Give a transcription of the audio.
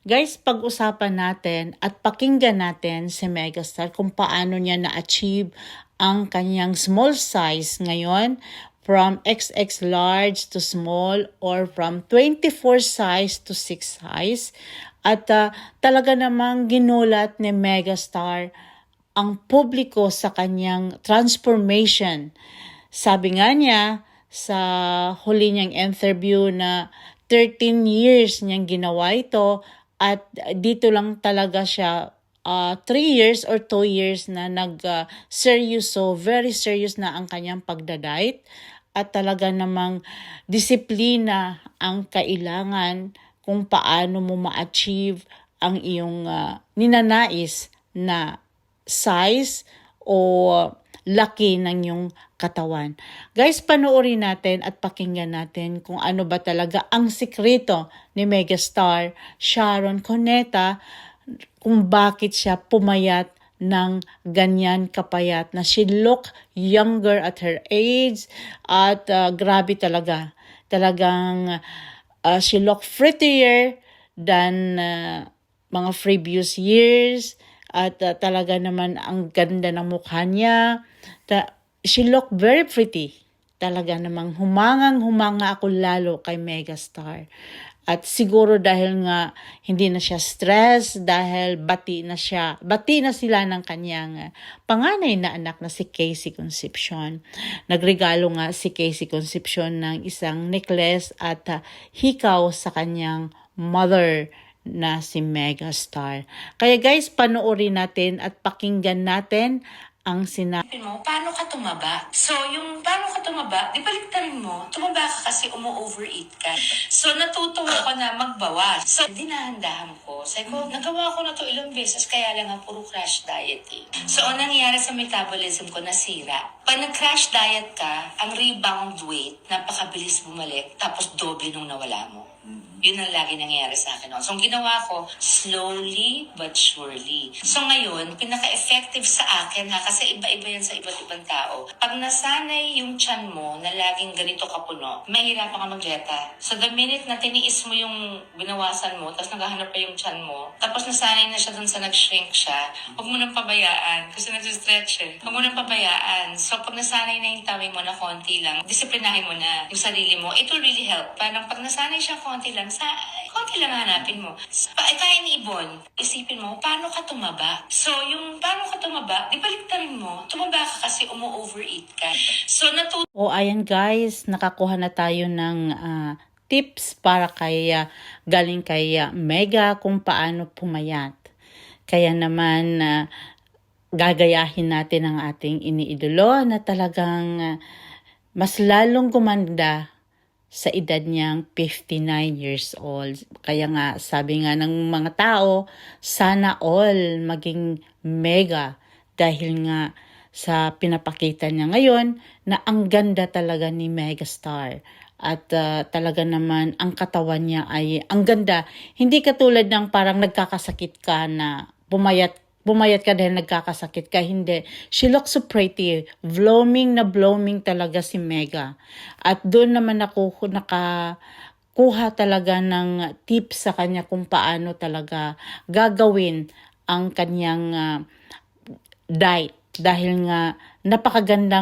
Guys, pag-usapan natin at pakinggan natin si Megastar kung paano niya na-achieve ang kanyang small size ngayon from XX large to small or from 24 size to 6 size. At talaga namang ginulat ni Megastar ang publiko sa kanyang transformation. Sabi nga niya sa huli niyang interview na 13 years niyang ginawa ito at dito lang talaga siya 3 years or 2 years na seryoso, very serious na ang kanyang pagdadiet at talaga namang disiplina ang kailangan kung paano mo ma-achieve ang iyong ninanais na size o laki ng iyong katawan. Guys, panoorin natin at pakinggan natin kung ano ba talaga ang sikreto ni Megastar Sharon Cuneta kung bakit siya pumayat ng ganyan kapayat na she look younger at her age at grabe talaga. Talagang she look prettier than mga previous years at talaga naman ang ganda ng mukha niya. She looked very pretty. Talaga namang humangang-humanga ako lalo kay Megastar. At siguro dahil nga hindi na siya stress, dahil bati na sila ng kanyang panganay na anak na si Casey Concepcion. Nagregalo nga si Casey Concepcion ng isang necklace at hikaw sa kanyang mother na si Megastar. Kaya guys, panoorin natin at pakinggan natin ang sinabi mo, paano ka tumaba? So, yung paano ka tumaba, di baliktarin mo, tumaba ka kasi umu-overeat ka. So, natutuwa ko na magbawas. So, dinahandahan ko. Sabi ko, nagawa ko na to ilang beses, kaya lang ang puro crash dieting. So, ang nangyari sa metabolism ko, nasira. Pag nag-crash diet ka, ang rebound weight, napakabilis bumalik, tapos doble nung nawala mo. Yun ang lagi nangyayari sa akin. So, ang ginawa ko, slowly but surely. So, ngayon, pinaka-effective sa akin, kasi iba-iba yan sa iba't ibang tao. Pag nasanay yung tiyan mo na laging ganito kapuno, mahirapan ka mag-dieta. So, the minute na tiniis mo yung binawasan mo, tapos naghahanap pa yung tiyan mo, tapos nasanay na siya dun sa nag-shrink siya, huwag mo nang pabayaan, kasi nag-stretch eh. Huwag mo nang pabayaan. So, pag nasanay na yung tummy mo na konti lang, disiplinahin mo na yung sarili mo, it will really help. Parang pag nasanay siya konti lang, konti lang hanapin mo. Kaya ni Ibon, isipin mo, paano ka tumaba? So, yung paano ka tumaba, di baliktarin mo, tumaba ka kasi umu-overeat ka. So, ayan guys, nakakuha na tayo ng tips para galing kay Mega kung paano pumayat. Kaya naman, gagayahin natin ang ating iniidolo na talagang mas lalong gumanda sa edad niyang 59 years old. Kaya nga, sabi nga ng mga tao, sana all maging Mega dahil nga sa pinapakita niya ngayon na ang ganda talaga ni Megastar. At talaga naman ang katawan niya ay ang ganda. Hindi katulad ng parang nagkakasakit ka na pumayat ka dahil nagkakasakit ka. Hindi. She looks so pretty. Blooming na blooming talaga si Mega. At doon naman ako nakakuha talaga ng tips sa kanya kung paano talaga gagawin ang kanyang diet. Dahil nga napakagandang